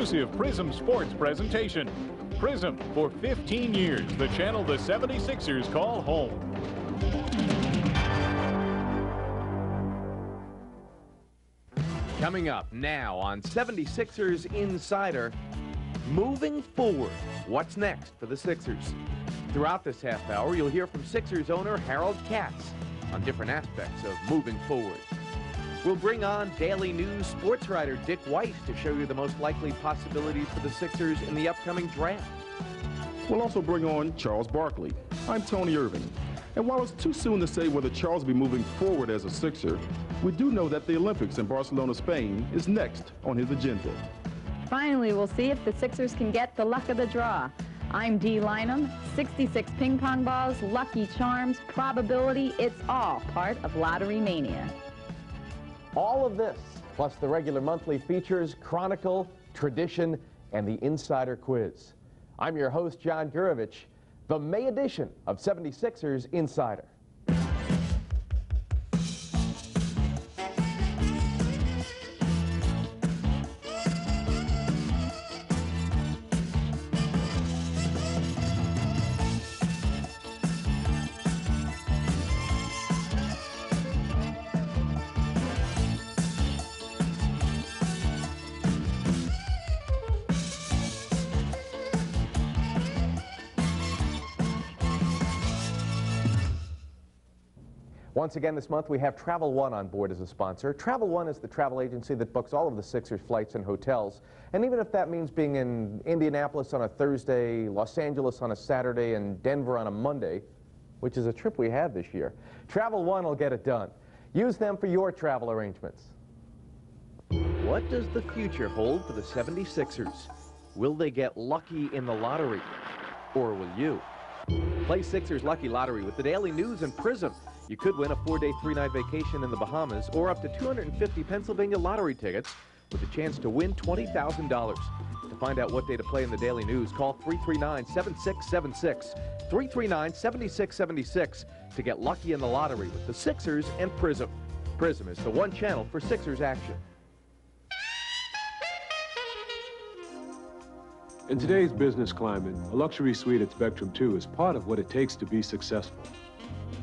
exclusive Prism Sports presentation. Prism, for 15 years, the channel the 76ers call home. Coming up now on 76ers Insider, moving forward, what's next for the Sixers? Throughout this half hour, you'll hear from Sixers owner Harold Katz on different aspects of moving forward. We'll bring on Daily News sports writer Dick Weiss to show you the most likely possibilities for the Sixers in the upcoming draft. We'll also bring on Charles Barkley. I'm Tony Irving. And while it's too soon to say whether Charles will be moving forward as a Sixer, we do know that the Olympics in Barcelona, Spain is next on his agenda. Finally, we'll see if the Sixers can get the luck of the draw. I'm Dee Lynam. 66 ping pong balls, lucky charms, probability, it's all part of Lottery Mania. All of this, plus the regular monthly features, Chronicle, Tradition, and the Insider Quiz. I'm your host, John Gurevich, the May edition of 76ers Insider. Once again this month, we have Travel One on board as a sponsor. Travel One is the travel agency that books all of the Sixers flights and hotels. And even if that means being in Indianapolis on a Thursday, Los Angeles on a Saturday, and Denver on a Monday, which is a trip we had this year, Travel One will get it done. Use them for your travel arrangements. What does the future hold for the 76ers? Will they get lucky in the lottery? Or will you? Play Sixers Lucky Lottery with the Daily News and Prism. You could win a 4-day, 3-night vacation in the Bahamas or up to 250 Pennsylvania lottery tickets with a chance to win $20,000. To find out what day to play in the Daily News, call 339-7676, 339-7676 to get lucky in the lottery with the Sixers and Prism. Prism is the one channel for Sixers action. In today's business climate, a luxury suite at Spectrum 2 is part of what it takes to be successful.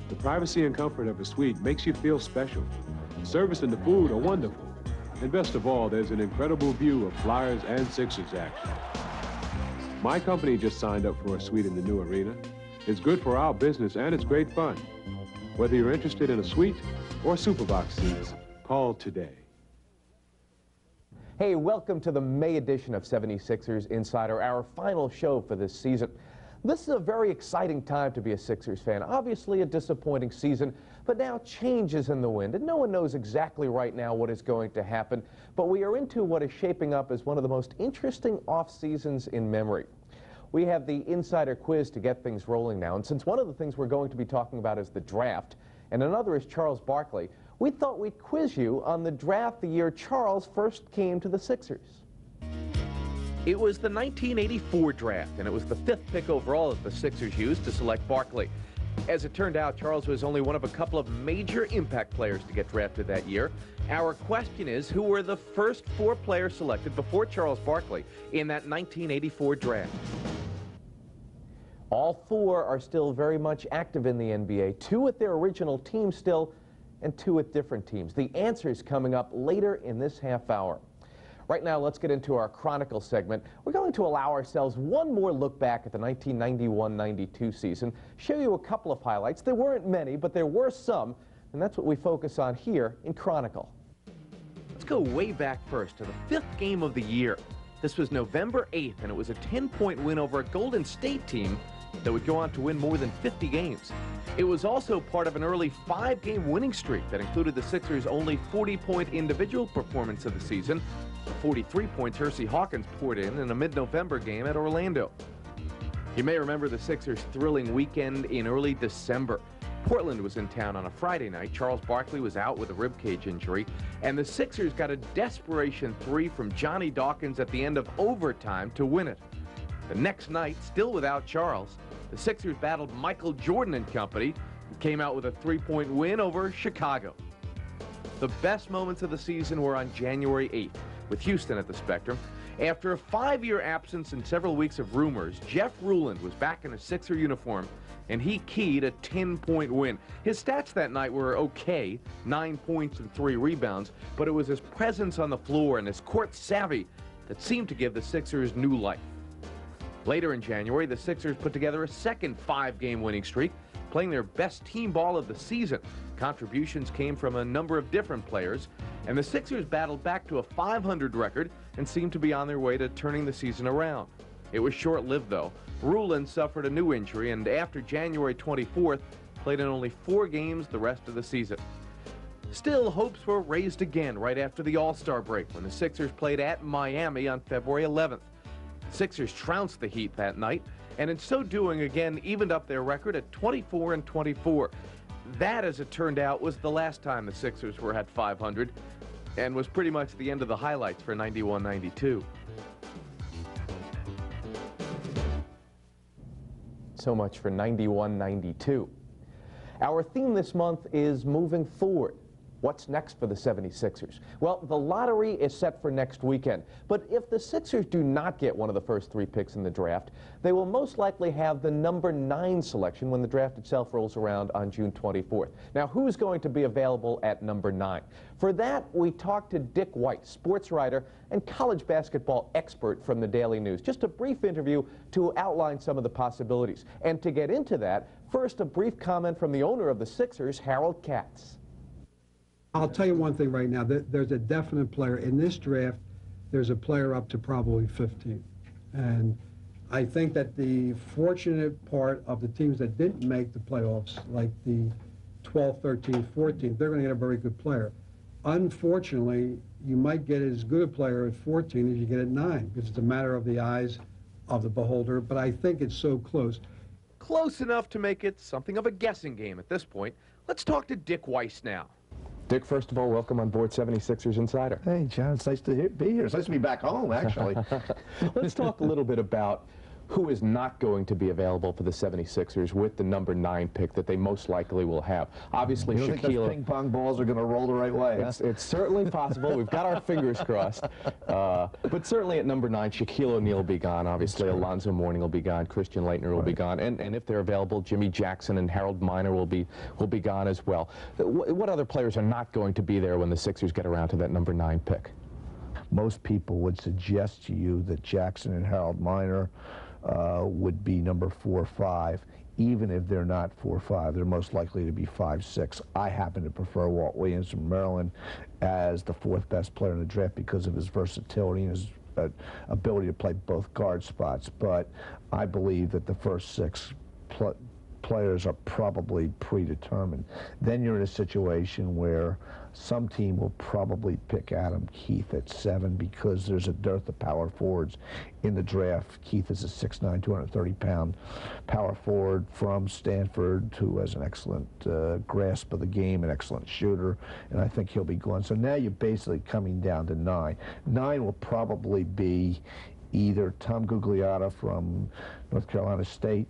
The privacy and comfort of a suite makes you feel special. The service and the food are wonderful. And best of all, there's an incredible view of Flyers and Sixers action. My company just signed up for a suite in the new arena. It's good for our business and it's great fun. Whether you're interested in a suite or Superbox seats, call today. Hey, welcome to the May edition of 76ers Insider, our final show for this season. This is a very exciting time to be a Sixers fan. Obviously a disappointing season, but now change is in the wind, and no one knows exactly right now what is going to happen, but we are into what is shaping up as one of the most interesting off seasons in memory. We have the Insider Quiz to get things rolling now, and since one of the things we're going to be talking about is the draft, and another is Charles Barkley, we thought we'd quiz you on the draft the year Charles first came to the Sixers. It was the 1984 draft, and it was the 5th pick overall that the Sixers used to select Barkley. As it turned out, Charles was only one of a couple of major impact players to get drafted that year. Our question is, who were the first 4 players selected before Charles Barkley in that 1984 draft? All 4 are still very much active in the NBA, 2 with their original team still, and 2 with different teams. The answer is coming up later in this half hour. Right now, let's get into our Chronicle segment. We're going to allow ourselves one more look back at the 1991-92 season, show you a couple of highlights. There weren't many, but there were some, and that's what we focus on here in Chronicle. Let's go way back first to the 5th game of the year. This was November 8th, and it was a 10-point win over a Golden State team that would go on to win more than 50 games. It was also part of an early 5-game winning streak that included the Sixers' only 40-point individual performance of the season, the 43 points Hersey Hawkins poured in a mid-November game at Orlando. You may remember the Sixers' thrilling weekend in early December. Portland was in town on a Friday night. Charles Barkley was out with a ribcage injury, and the Sixers got a desperation 3 from Johnny Dawkins at the end of overtime to win it. The next night, still without Charles, the Sixers battled Michael Jordan and company and came out with a 3-point win over Chicago. The best moments of the season were on January 8th with Houston at the Spectrum. After a 5-year absence and several weeks of rumors, Jeff Ruland was back in a Sixer uniform, and he keyed a 10-point win. His stats that night were okay, 9 points and 3 rebounds, but it was his presence on the floor and his court savvy that seemed to give the Sixers new life. Later in January, the Sixers put together a second 5-game winning streak, playing their best team ball of the season. Contributions came from a number of different players, and the Sixers battled back to a .500 record and seemed to be on their way to turning the season around. It was short-lived, though. Ruland suffered a new injury, and after January 24th, played in only 4 games the rest of the season. Still, hopes were raised again right after the All-Star break when the Sixers played at Miami on February 11th. Sixers trounced the Heat that night, and in so doing again evened up their record at 24-24. That, as it turned out, was the last time the Sixers were at .500, and was pretty much the end of the highlights for 91-92. So much for 91-92. Our theme this month is moving forward. What's next for the 76ers? Well, the lottery is set for next weekend, but if the Sixers do not get one of the first 3 picks in the draft, they will most likely have the number 9 selection when the draft itself rolls around on June 24th. Now, who's going to be available at number 9? For that, we talked to Dick White, sports writer and college basketball expert from the Daily News. Just a brief interview to outline some of the possibilities. And to get into that, first a brief comment from the owner of the Sixers, Harold Katz. I'll tell you one thing right now. There's a definite player. In this draft, there's a player up to probably 15. And I think that the fortunate part of the teams that didn't make the playoffs, like the 12, 13, 14, they're going to get a very good player. Unfortunately, you might get as good a player at 14 as you get at 9, because it's a matter of the eyes of the beholder. But I think it's so close. Close enough to make it something of a guessing game at this point. Let's talk to Dick Weiss now. Dick, first of all, welcome on board 76ers Insider. Hey, John, it's nice to be here. It's nice to be back home, actually. Let's talk a little bit about who is not going to be available for the 76ers with the number 9 pick that they most likely will have. Obviously, you don't think those ping pong balls are going to roll the right way, huh? It's certainly possible. We've got our fingers crossed. But certainly at number 9, Shaquille O'Neal will be gone. Obviously, Alonzo Mourning will be gone. Christian Laettner will be gone. And if they're available, Jimmy Jackson and Harold Miner will be gone as well. What other players are not going to be there when the Sixers get around to that number 9 pick? Most people would suggest to you that Jackson and Harold Miner would be number 4 or 5. Even if they're not 4 or 5, they're most likely to be 5, 6. I happen to prefer Walt Williams from Maryland as the 4th best player in the draft because of his versatility and his ability to play both guard spots. But I believe that the first 6 players are probably predetermined. Then you're in a situation where some team will probably pick Adam Keith at 7 because there's a dearth of power forwards in the draft. Keith is a 6'9", 230-pound power forward from Stanford who has an excellent grasp of the game, an excellent shooter, and I think he'll be gone. So now you're basically coming down to 9. 9 will probably be either Tom Gugliotta from North Carolina State,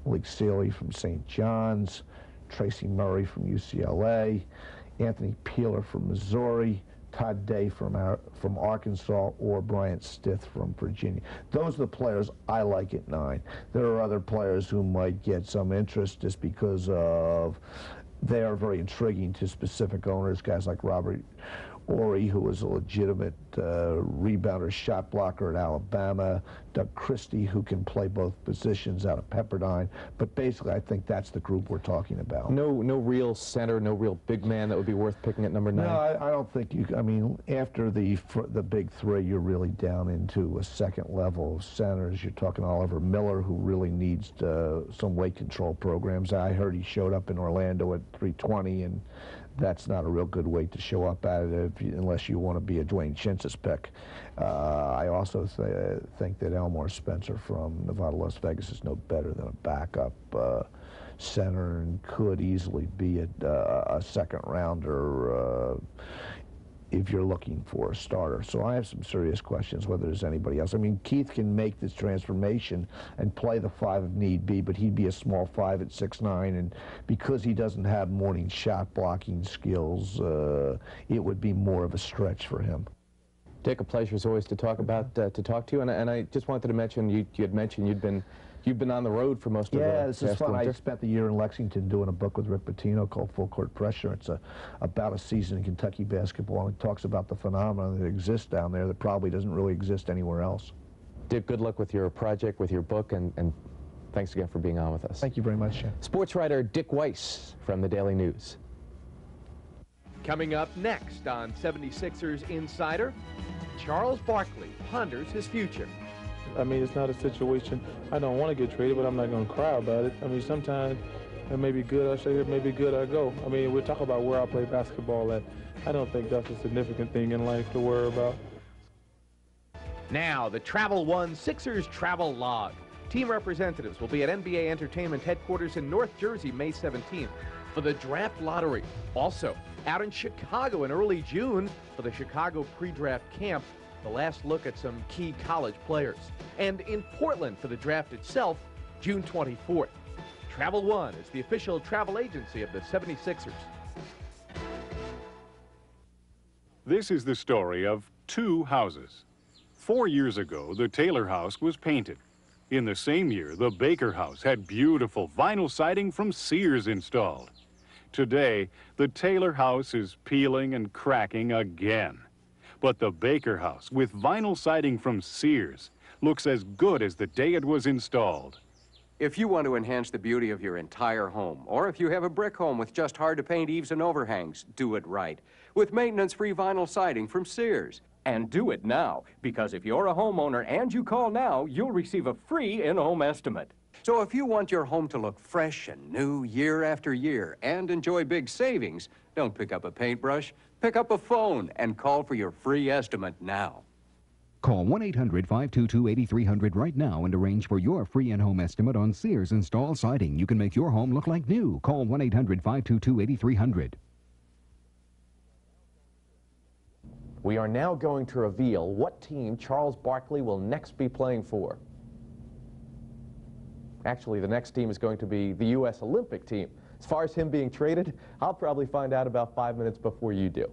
Malik Sealy from St. John's, Tracy Murray from UCLA, Anthony Peeler from Missouri, Todd Day from Arkansas, or Bryant Stith from Virginia. Those are the players I like at 9. There are other players who might get some interest just because of they are very intriguing to specific owners, guys like Robert Horry, who was a legitimate rebounder, shot blocker at Alabama, Doug Christie, who can play both positions out of Pepperdine. But basically, I think that's the group we're talking about. No real center, no real big man that would be worth picking at number 9? No, I don't think you, I mean, after the big 3, you're really down into a second level of centers. You're talking Oliver Miller, who really needs some weight control programs. I heard he showed up in Orlando at 320, and that's not a real good weight to show up at it unless you want to be a Dwayne Chintz's pick. I also think that Elmore Spencer from Nevada, Las Vegas is no better than a backup center and could easily be a second rounder if you're looking for a starter. So I have some serious questions whether there's anybody else. I mean, Keith can make this transformation and play the 5 if need be, but he'd be a small 5 at 6'9", and because he doesn't have morning shot blocking skills, it would be more of a stretch for him. Dick, a pleasure as always to talk to you. And I just wanted to mention you had mentioned you'd been on the road for most of the Yeah, this is past fun. winter. I spent the year in Lexington doing a book with Rick Pitino called Full Court Pressure. It's about a season in Kentucky basketball, and it talks about the phenomenon that exists down there that probably doesn't really exist anywhere else. Dick, good luck with your project, with your book, and thanks again for being on with us. Thank you very much, Shane. Sports writer Dick Weiss from the Daily News. Coming up next on 76ers Insider, Charles Barkley ponders his future. I mean, it's not a situation I don't want to get traded, but I'm not going to cry about it. I mean, sometimes it may be good I stay here, it may be good I go. I mean, we'll talk about where I play basketball at. I don't think that's a significant thing in life to worry about. Now, the Travel One Sixers Travel Log. Team representatives will be at NBA Entertainment headquarters in North Jersey May 17th for the Draft Lottery. Also, out in Chicago in early June for the Chicago Pre-Draft Camp, the last look at some key college players. And in Portland for the draft itself, June 24th. Travel One is the official travel agency of the 76ers. This is the story of two houses. 4 years ago, the Taylor house was painted. In the same year, the Baker house had beautiful vinyl siding from Sears installed. Today, the Taylor house is peeling and cracking again. But the Baker house, with vinyl siding from Sears, looks as good as the day it was installed. If you want to enhance the beauty of your entire home, or if you have a brick home with just hard-to-paint eaves and overhangs, do it right with maintenance-free vinyl siding from Sears. And do it now, because if you're a homeowner and you call now, you'll receive a free in-home estimate. So if you want your home to look fresh and new year after year and enjoy big savings, don't pick up a paintbrush, pick up a phone and call for your free estimate now. Call 1-800-522-8300 right now and arrange for your free in-home estimate on Sears installed siding. You can make your home look like new. Call 1-800-522-8300. We are now going to reveal what team Charles Barkley will next be playing for. Actually, the next team is going to be the U.S. Olympic team. As far as him being traded, I'll probably find out about 5 minutes before you do.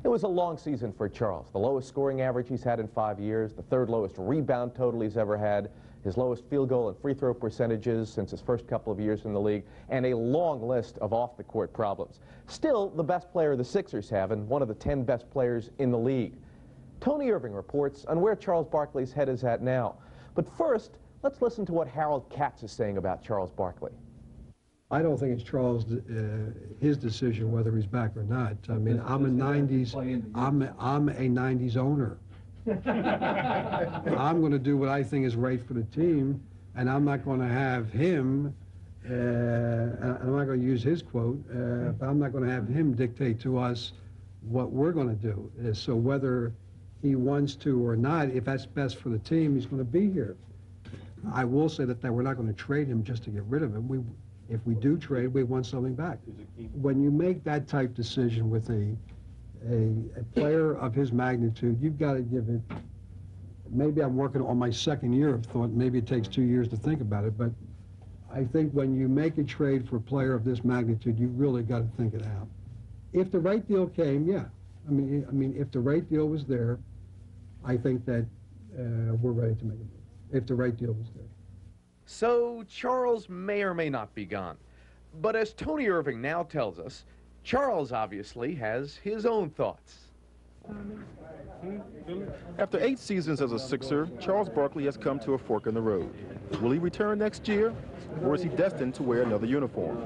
It was a long season for Charles. The lowest scoring average he's had in 5 years, the third lowest rebound total he's ever had, his lowest field goal and free throw percentages since his first couple of years in the league, and a long list of off-the-court problems. Still, the best player the Sixers have and one of the 10 best players in the league. Tony Irving reports on where Charles Barkley's head is at now. But first, let's listen to what Harold Katz is saying about Charles Barkley. I don't think it's Charles, his decision whether he's back or not. I mean, I'm a 90s owner. I'm going to do what I think is right for the team, and I'm not going to have him, I'm not going to use his quote, but I'm not going to have him dictate to us what we're going to do. So whether he wants to or not, if that's best for the team, he's going to be here. I will say that we're not going to trade him just to get rid of him. If we do trade, we want something back. When you make that type decision with a player of his magnitude, you've got to give it, maybe I'm working on my second year of thought, maybe it takes 2 years to think about it, but I think when you make a trade for a player of this magnitude, you really got to think it out. If the right deal came, yeah. I mean, if the right deal was there, I think that we're ready to make a move, if the right deal was there. So Charles may or may not be gone. But as Tony Irving now tells us, Charles obviously has his own thoughts. After 8 seasons as a Sixer, Charles Barkley has come to a fork in the road. Will he return next year, or is he destined to wear another uniform?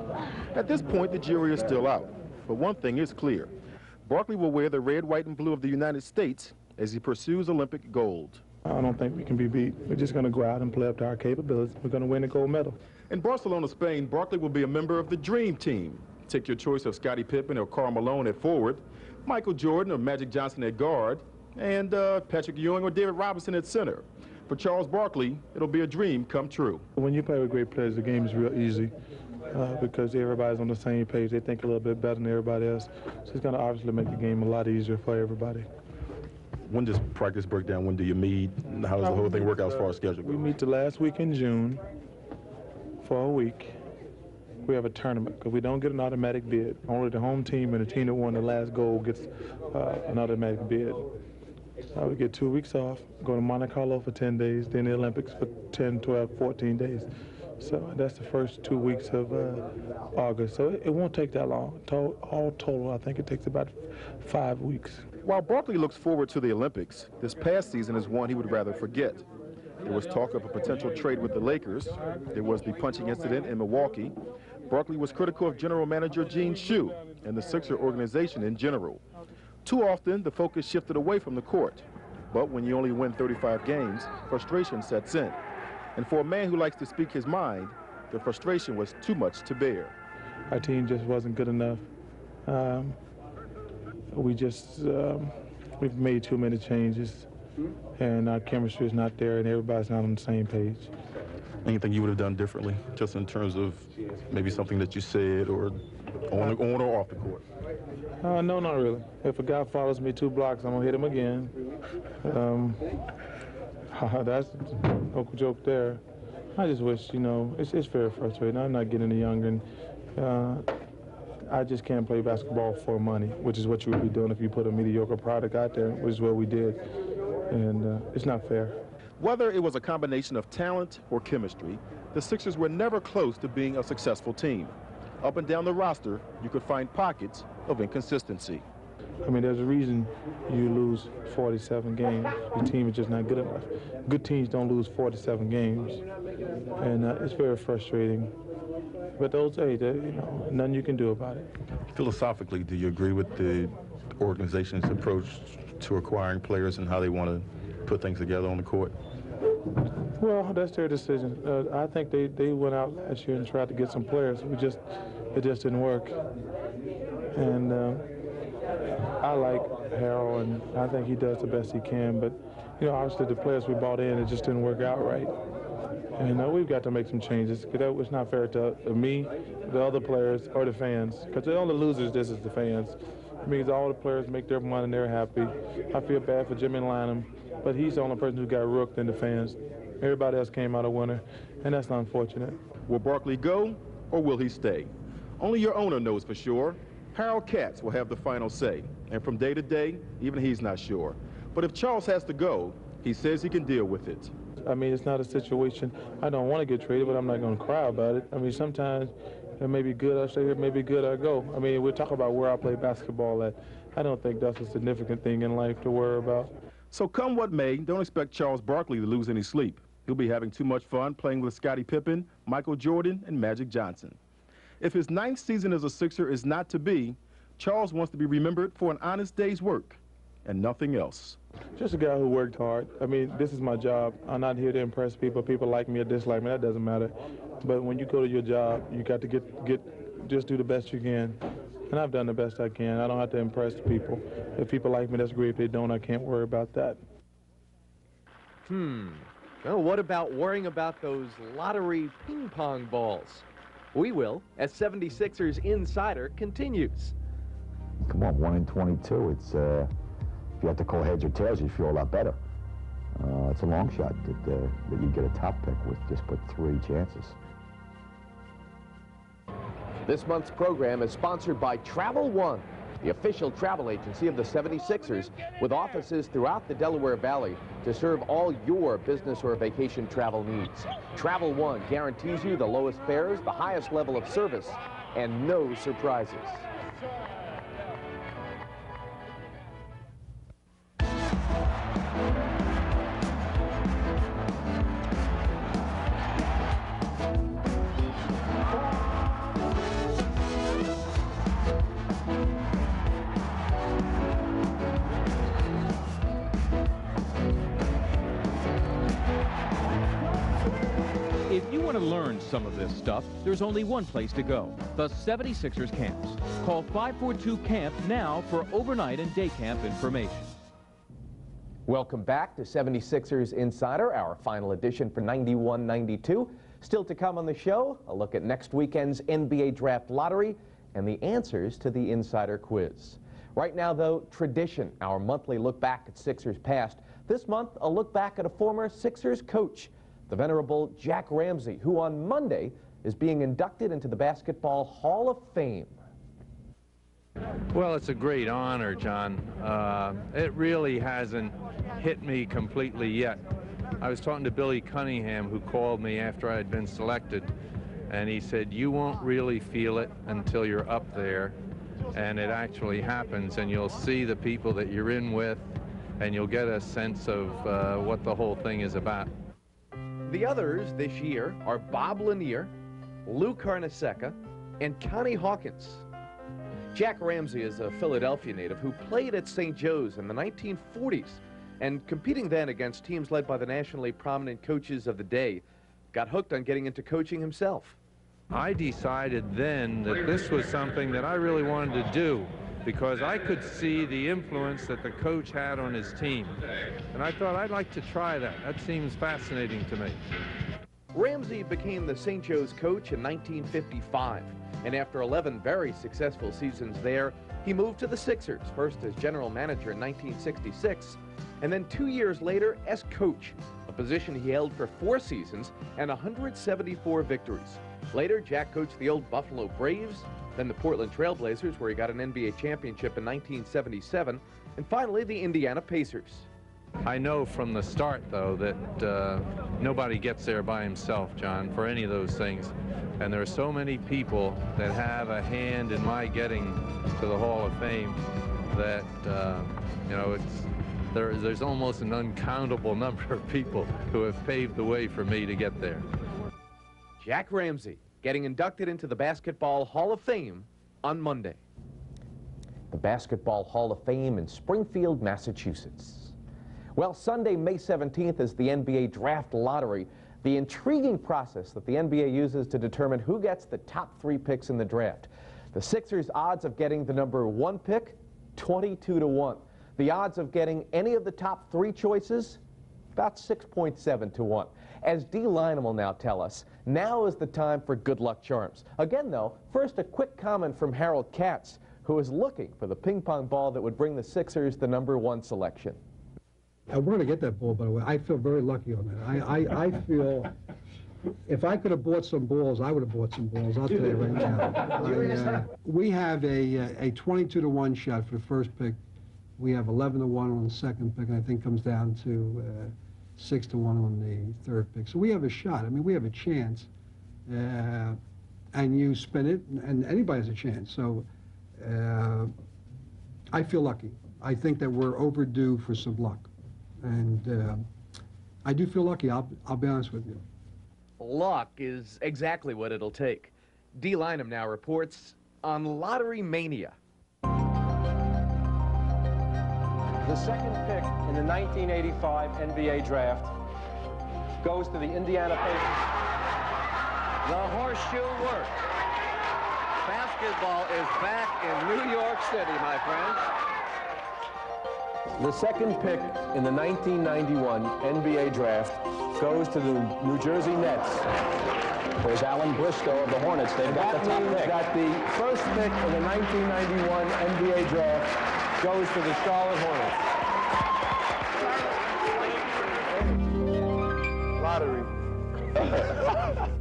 At this point, the jury is still out. But one thing is clear. Barkley will wear the red, white, and blue of the United States as he pursues Olympic gold. I don't think we can be beat. We're just going to go out and play up to our capabilities. We're going to win a gold medal. In Barcelona, Spain, Barkley will be a member of the Dream Team. Take your choice of Scottie Pippen or Karl Malone at forward, Michael Jordan or Magic Johnson at guard, and Patrick Ewing or David Robinson at center. For Charles Barkley, it'll be a dream come true. When you play with great players, the game is real easy because everybody's on the same page. They think a little bit better than everybody else. So it's going to obviously make the game a lot easier for everybody. When does practice break down? When do you meet? How does the whole thing work out as far as schedule goes? We meet the last week in June for a week. We have a tournament because we don't get an automatic bid. Only the home team and the team that won the last goal gets an automatic bid. I would get 2 weeks off, go to Monte Carlo for 10 days, then the Olympics for 10, 12, 14 days. So that's the first 2 weeks of August. So it won't take that long. All total, I think it takes about 5 weeks. While Barkley looks forward to the Olympics, this past season is one he would rather forget. There was talk of a potential trade with the Lakers. There was the punching incident in Milwaukee. Barkley was critical of general manager Gene Shue and the Sixer organization in general. Too often, the focus shifted away from the court. But when you only win 35 games, frustration sets in. And for a man who likes to speak his mind, the frustration was too much to bear. Our team just wasn't good enough. We've made too many changes, and our chemistry is not there, and everybody's not on the same page. Anything you would have done differently, just in terms of maybe something that you said or on or off the court? No, not really. If a guy follows me 2 blocks, I'm going to hit him again. That's no joke there. I just wish, it's very frustrating. I'm not getting any younger, and I just can't play basketball for money, which is what you would be doing if you put a mediocre product out there, which is what we did. And it's not fair. Whether it was a combination of talent or chemistry, the Sixers were never close to being a successful team. Up and down the roster, you could find pockets of inconsistency. I mean, there's a reason you lose 47 games. Your team is just not good enough. Good teams don't lose 47 games, and it's very frustrating. But those, hey, nothing you can do about it. Philosophically, do you agree with the organization's approach to acquiring players and how they want to put things together on the court? Well, that's their decision. I think they went out last year and tried to get some players. It just didn't work. And I like Harold, and I think he does the best he can. But obviously the players we brought in, it just didn't work out right. And we've got to make some changes, because it's not fair to me, the other players, or the fans. Because the only losers, this is the fans. It means all the players make their money and they're happy. I feel bad for Jimmy Lynam, but he's the only person who got rooked in the fans. Everybody else came out a winner, and that's unfortunate. Will Barkley go, or will he stay? Only your owner knows for sure. Harold Katz will have the final say, and from day to day, even he's not sure. But if Charles has to go, he says he can deal with it. I mean, it's not a situation I don't want to get traded, but I'm not going to cry about it. I mean, sometimes it may be good I stay here, it may be good I go. I mean, we're talking about where I play basketball at. I don't think that's a significant thing in life to worry about. So come what may, don't expect Charles Barkley to lose any sleep. He'll be having too much fun playing with Scottie Pippen, Michael Jordan, and Magic Johnson. If his 9th season as a Sixer is not to be, Charles wants to be remembered for an honest day's work and nothing else. Just a guy who worked hard. I mean, this is my job. I'm not here to impress people. People like me or dislike me. That doesn't matter. But when you go to your job, you got to just do the best you can. And I've done the best I can. I don't have to impress people. If people like me, that's great. If they don't, I can't worry about that. Well, what about worrying about those lottery ping pong balls? We will, as 76ers Insider continues. Come on, 1 in 22. It's if you have to call heads or tails, you feel a lot better. It's a long shot that you get a top pick with just but 3 chances. This month's program is sponsored by Travel One, the official travel agency of the 76ers, with offices throughout the Delaware Valley to serve all your business or vacation travel needs. Travel One guarantees you the lowest fares, the highest level of service, and no surprises. If you want to learn some of this stuff, there's only one place to go, the 76ers camps. Call 542-CAMP now for overnight and day camp information. Welcome back to 76ers Insider, our final edition for 91-92. Still to come on the show, a look at next weekend's NBA Draft Lottery and the answers to the Insider Quiz. Right now, though, tradition, our monthly look back at Sixers past. This month, a look back at a former Sixers coach, the venerable Jack Ramsay, who on Monday is being inducted into the Basketball Hall of Fame. Well, it's a great honor, John. It really hasn't hit me completely yet. I was talking to Billy Cunningham, who called me after I had been selected, and he said, you won't really feel it until you're up there, and it actually happens, and you'll see the people that you're in with, and you'll get a sense of what the whole thing is about. The others this year are Bob Lanier, Lou Carnesecca, and Connie Hawkins. Jack Ramsay is a Philadelphia native who played at St. Joe's in the 1940s, and competing then against teams led by the nationally prominent coaches of the day, got hooked on getting into coaching himself. I decided then that this was something that I really wanted to do, because I could see the influence that the coach had on his team. And I thought I'd like to try that. That seems fascinating to me. Ramsay became the St. Joe's coach in 1955, and after 11 very successful seasons there, he moved to the Sixers, first as general manager in 1966, and then 2 years later as coach, a position he held for 4 seasons and 174 victories. Later, Jack coached the old Buffalo Braves, then the Portland Trail Blazers, where he got an NBA championship in 1977, and finally the Indiana Pacers. I know from the start, though, that nobody gets there by himself, John, for any of those things. And there are so many people that have a hand in my getting to the Hall of Fame that, you know, there's almost an uncountable number of people who have paved the way for me to get there. Jack Ramsay getting inducted into the Basketball Hall of Fame on Monday. The Basketball Hall of Fame in Springfield, Massachusetts. Well, Sunday, May 17th is the NBA Draft Lottery, the intriguing process that the NBA uses to determine who gets the top 3 picks in the draft. The Sixers' odds of getting the number 1 pick, 22-1. The odds of getting any of the top 3 choices, about 6.7 to 1. As Dee Lynam will now tell us, now is the time for good luck charms. Again, though, first a quick comment from Harold Katz, who is looking for the ping pong ball that would bring the Sixers the number 1 selection. We're going to get that ball, by the way. I feel very lucky on that. I feel if I could have bought some balls, I would have bought some balls. I'll tell you right now. We have a 22-1 shot for the first pick. We have 11-1 on the second pick, and I think comes down to 6-1 on the third pick. So we have a shot. I mean, we have a chance. And you spin it, and anybody has a chance. So I feel lucky. I think that we're overdue for some luck. And I do feel lucky, I'll be honest with you. Luck is exactly what it'll take. Dee Lynam now reports on Lottery Mania. The second pick in the 1985 NBA draft goes to the Indiana Pacers. The horseshoe works. Basketball is back in New York City, my friends. The second pick in the 1991 NBA draft goes to the New Jersey Nets. There's Alan Briscoe of the Hornets. They've got the top pick. That the first pick in the 1991 NBA draft goes to the Charlotte Hornets. Lottery.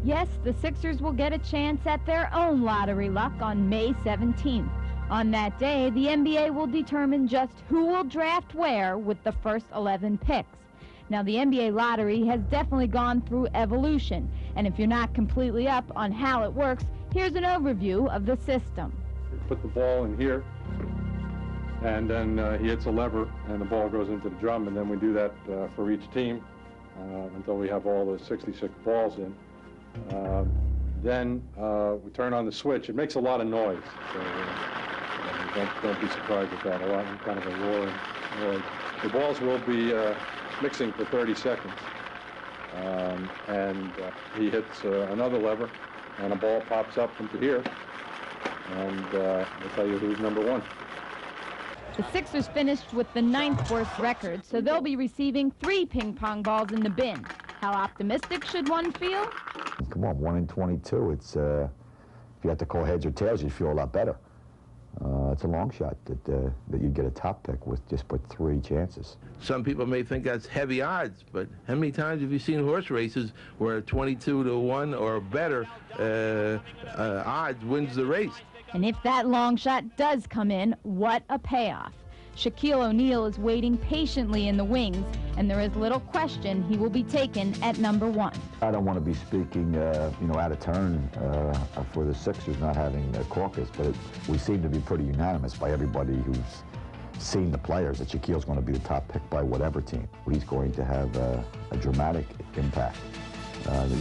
Yes, the Sixers will get a chance at their own lottery luck on May 17th. On that day, the NBA will determine just who will draft where with the first 11 picks. Now, the NBA lottery has definitely gone through evolution, and if you're not completely up on how it works, here's an overview of the system. Put the ball in here, and then he hits a lever, and the ball goes into the drum, and then we do that for each team until we have all the 66 balls in. Then we turn on the switch. It makes a lot of noise. So, don't be surprised with that. A lot, kind of a roaring noise. The balls will be mixing for 30 seconds. And he hits another lever, and a ball pops up into here, and we'll tell you who's number 1. The Sixers finished with the 9th worst record, so they'll be receiving 3 ping pong balls in the bin. How optimistic should one feel? Come on, 1 in 22. It's if you have to call heads or tails, you feel a lot better. It's a long shot that you get a top pick with just but 3 chances. Some people may think that's heavy odds, but how many times have you seen horse races where 22-1 or better odds wins the race? And if that long shot does come in, what a payoff. Shaquille O'Neal is waiting patiently in the wings, and there is little question he will be taken at number 1. I don't want to be speaking, out of turn for the Sixers not having a caucus, but we seem to be pretty unanimous by everybody who's seen the players that Shaquille's going to be the top pick by whatever team. He's going to have a dramatic impact.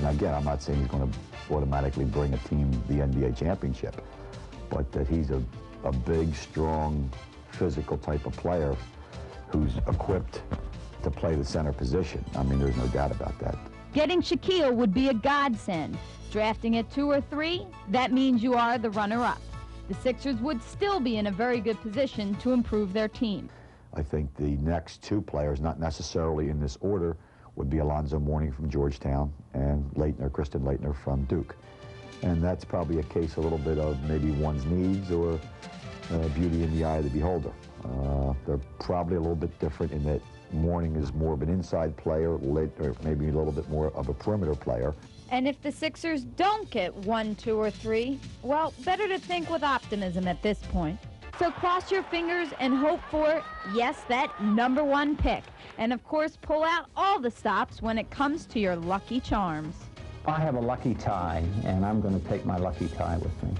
Again, I'm not saying he's going to automatically bring a team the NBA championship, but that he's a big, strong, physical type of player who's equipped to play the center position. I mean, there's no doubt about that. Getting Shaquille would be a godsend. Drafting at 2 or 3, that means you are the runner-up. The Sixers would still be in a very good position to improve their team. I think the next 2 players, not necessarily in this order, would be Alonzo Mourning from Georgetown and Kristen Leitner from Duke. And that's probably a case a little bit of maybe one's needs or beauty in the eye of the beholder. They're probably a little bit different in that Mourning is more of an inside player, or maybe a little bit more of a perimeter player. And if the Sixers don't get 1, 2, or 3, well, better to think with optimism at this point. So cross your fingers and hope for, yes, that number 1 pick. And of course, pull out all the stops when it comes to your lucky charms. I have a lucky tie, and I'm going to take my lucky tie with me.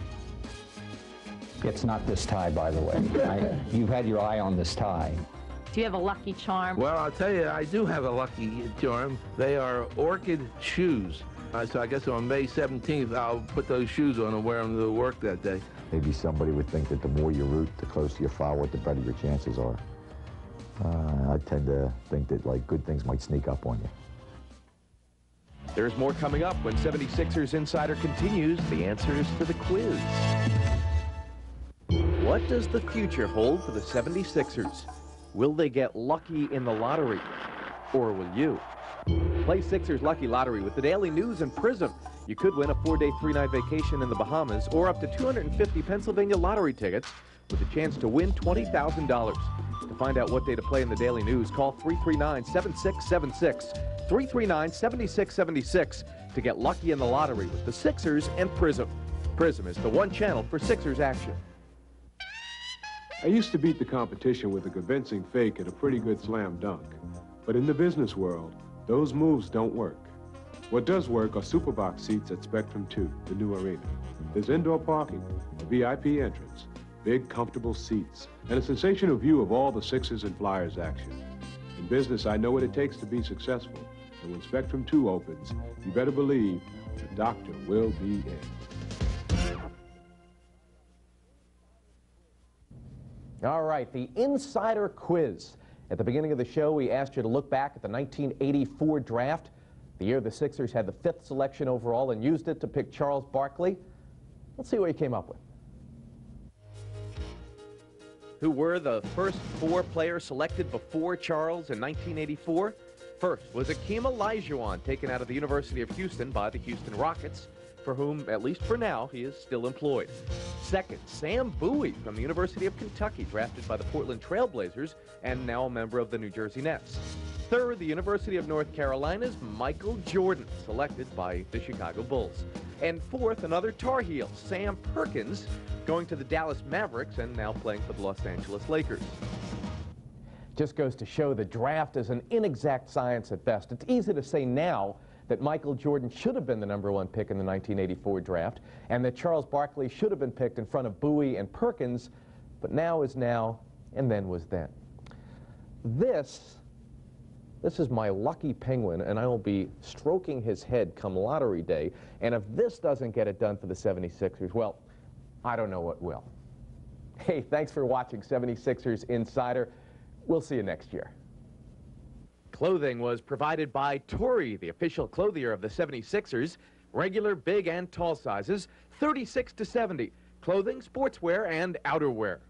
It's not this tie, by the way. You've had your eye on this tie. Do you have a lucky charm? Well, I'll tell you, I do have a lucky charm. They are orchid shoes. So I guess on May 17th, I'll put those shoes on and wear them to work that day. Maybe somebody would think that the more you root, the closer you follow it, the better your chances are. I tend to think that, good things might sneak up on you. There's more coming up when 76ers Insider continues the answers to the quiz. What does the future hold for the 76ers? Will they get lucky in the lottery? Or will you? Play Sixers Lucky Lottery with the Daily News and Prism. You could win a 4-day, 3-night vacation in the Bahamas or up to 250 Pennsylvania lottery tickets with a chance to win $20,000. To find out what day to play in the Daily News, call 339-7676, 339-7676 to get lucky in the lottery with the Sixers and Prism. Prism is the one channel for Sixers action. I used to beat the competition with a convincing fake and a pretty good slam dunk. But in the business world, those moves don't work. What does work are Superbox seats at Spectrum 2, the new arena. There's indoor parking, a VIP entrance, big comfortable seats, and a sensational view of all the Sixers and Flyers action. In business, I know what it takes to be successful. And when Spectrum 2 opens, you better believe the doctor will be in. All right, the Insider Quiz. At the beginning of the show, we asked you to look back at the 1984 draft, the year the Sixers had the 5th selection overall and used it to pick Charles Barkley. Let's see what you came up with. Who were the first 4 players selected before Charles in 1984? First was Akeem Olajuwon, taken out of the University of Houston by the Houston Rockets, for whom, at least for now, he is still employed. Second, Sam Bowie from the University of Kentucky, drafted by the Portland Trail Blazers and now a member of the New Jersey Nets. Third, the University of North Carolina's Michael Jordan, selected by the Chicago Bulls. And fourth, another Tar Heel, Sam Perkins, going to the Dallas Mavericks and now playing for the Los Angeles Lakers. Just goes to show the draft is an inexact science at best. It's easy to say now that Michael Jordan should have been the #1 pick in the 1984 draft and that Charles Barkley should have been picked in front of Bowie and Perkins, but now is now and then was then. This is my lucky penguin, and I will be stroking his head come lottery day, and if this doesn't get it done for the 76ers, well, I don't know what will. Hey, thanks for watching 76ers Insider. We'll see you next year. Clothing was provided by Tory, the official clothier of the 76ers. Regular, big, and tall sizes, 36 to 70. Clothing, sportswear, and outerwear.